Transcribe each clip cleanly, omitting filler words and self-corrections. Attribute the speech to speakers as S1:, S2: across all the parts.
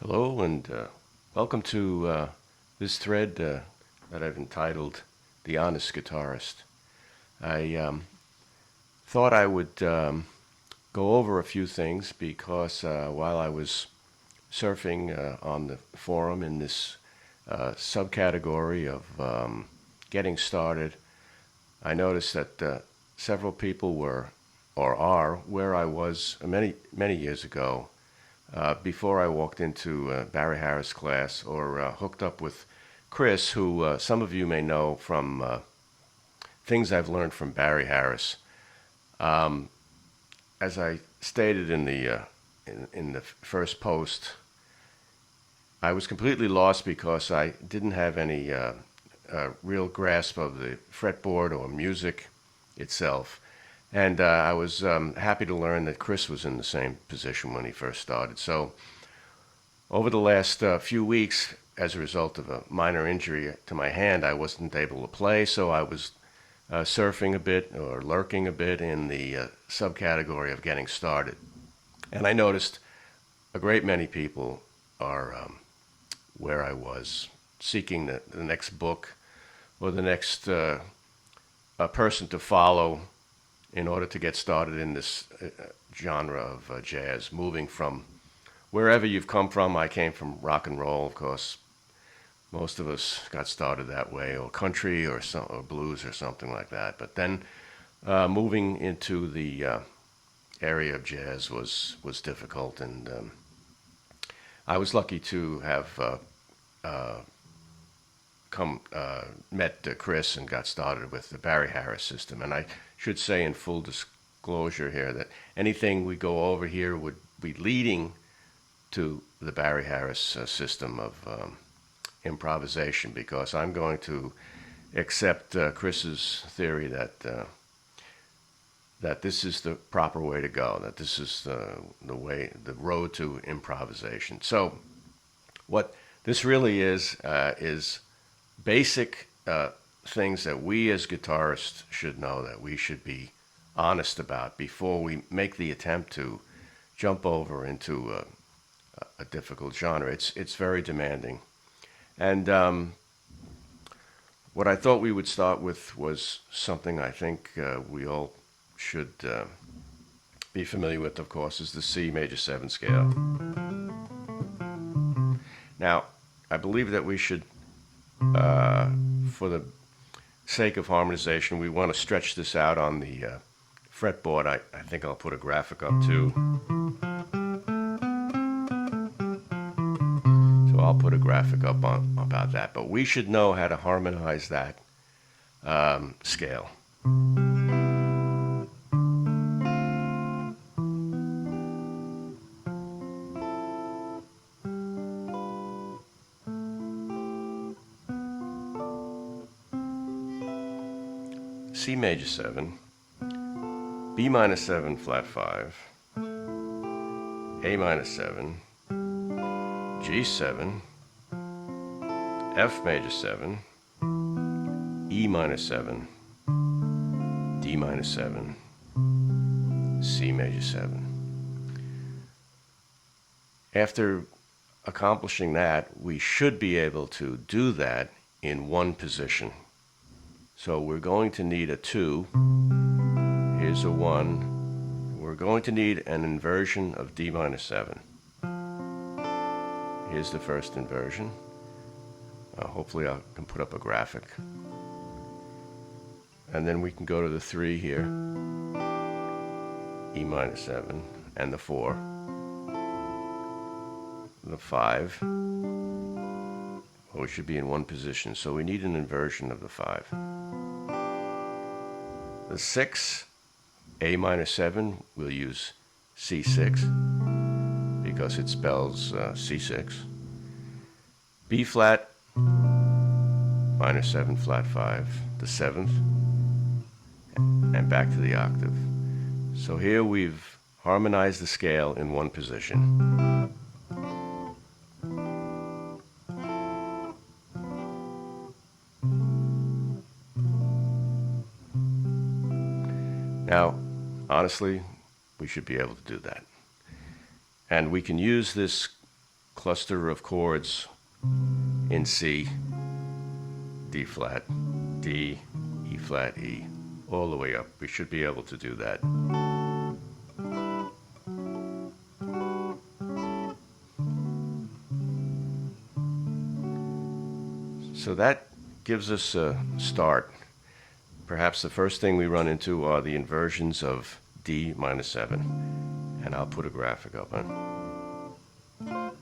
S1: Hello and welcome to this thread that I've entitled The Honest Guitarist. I thought I would go over a few things because while I was surfing on the forum in this subcategory of getting started, I noticed that several people were or are where I was many years ago before I walked into Barry Harris' class or hooked up with Chris, who some of you may know from things I've learned from Barry Harris. As I stated in the first post, I was completely lost because I didn't have any real grasp of the fretboard or music itself. And I was happy to learn that Chris was in the same position when he first started. So over the last few weeks, as a result of a minor injury to my hand, I wasn't able to play. So I was surfing a bit or lurking a bit in the subcategory of getting started. And I noticed a great many people are where I was, seeking the next book or the next person to follow in order to get started in this genre of jazz, moving from wherever you've come from. I came from rock and roll, of course. Most of us got started that way, or country or blues or something like that. But then moving into the area of jazz was difficult, and I was lucky to have met Chris and got started with the Barry Harris system. And I should say in full disclosure here that anything we go over here would be leading to the Barry Harris system of improvisation, because I'm going to accept Chris's theory that that this is the proper way to go, that this is the road to improvisation. So what this really is basic things that we as guitarists should know, that we should be honest about before we make the attempt to jump over into a difficult genre. It's very demanding. And what I thought we would start with was something I think we all should be familiar with, of course, is the C major 7 scale. Now, I believe that we should, for the sake of harmonization, we want to stretch this out on the fretboard. I think I'll put a graphic up too. So I'll put a graphic up about that. But we should know how to harmonize that scale. C major 7, B minor 7 flat 5, A minor 7, G7, F major 7, E minor 7, D minor 7, C major 7. After accomplishing that, we should be able to do that in one position. So we're going to need a 2. Here's a 1. We're going to need an inversion of D minor 7. Here's the first inversion. Hopefully I can put up a graphic. And then we can go to the 3 here. E minor 7. And the 4. The 5. Well, we should be in one position, so we need an inversion of the 5. The 6, A minor 7, we'll use C6 because it spells C6. B flat, minor 7 flat 5, the 7th, and back to the octave. So here we've harmonized the scale in one position. Now, honestly, we should be able to do that. And we can use this cluster of chords in C, D flat, D, E flat, E, all the way up. We should be able to do that. So that gives us a start. Perhaps the first thing we run into are the inversions of D minor 7, and I'll put a graphic up on it.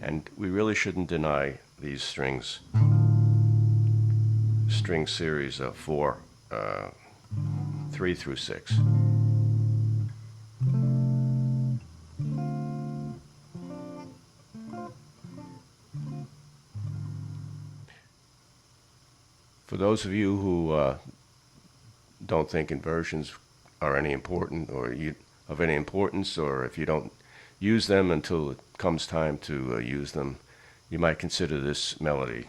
S1: And we really shouldn't deny these string series of 4, 3 through 6. For those of you who don't think inversions are any important of any importance, or if you don't use them until it comes time to use them, you might consider this melody.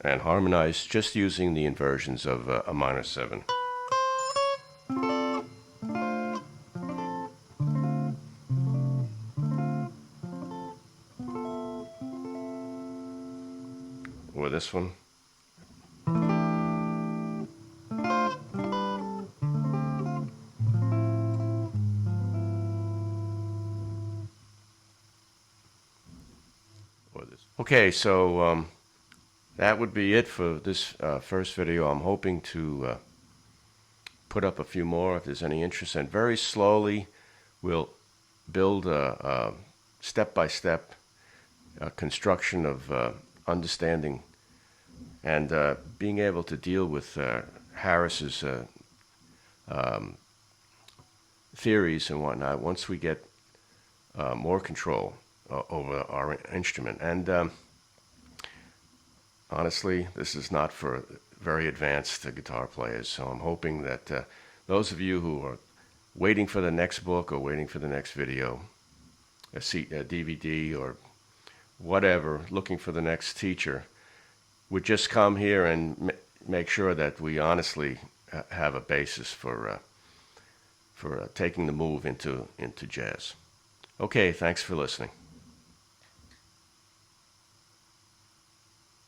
S1: And harmonize just using the inversions of a minor 7. Or this one. Or this. Okay, so that would be it for this first video. I'm hoping to put up a few more if there's any interest, and very slowly we'll build a step-by-step construction of understanding and being able to deal with Harris's theories and whatnot once we get more control over our instrument. And honestly, this is not for very advanced guitar players, so I'm hoping that those of you who are waiting for the next book or waiting for the next video, a DVD or whatever, looking for the next teacher, would just come here and make sure that we honestly have a basis for taking the move into jazz. Okay, thanks for listening.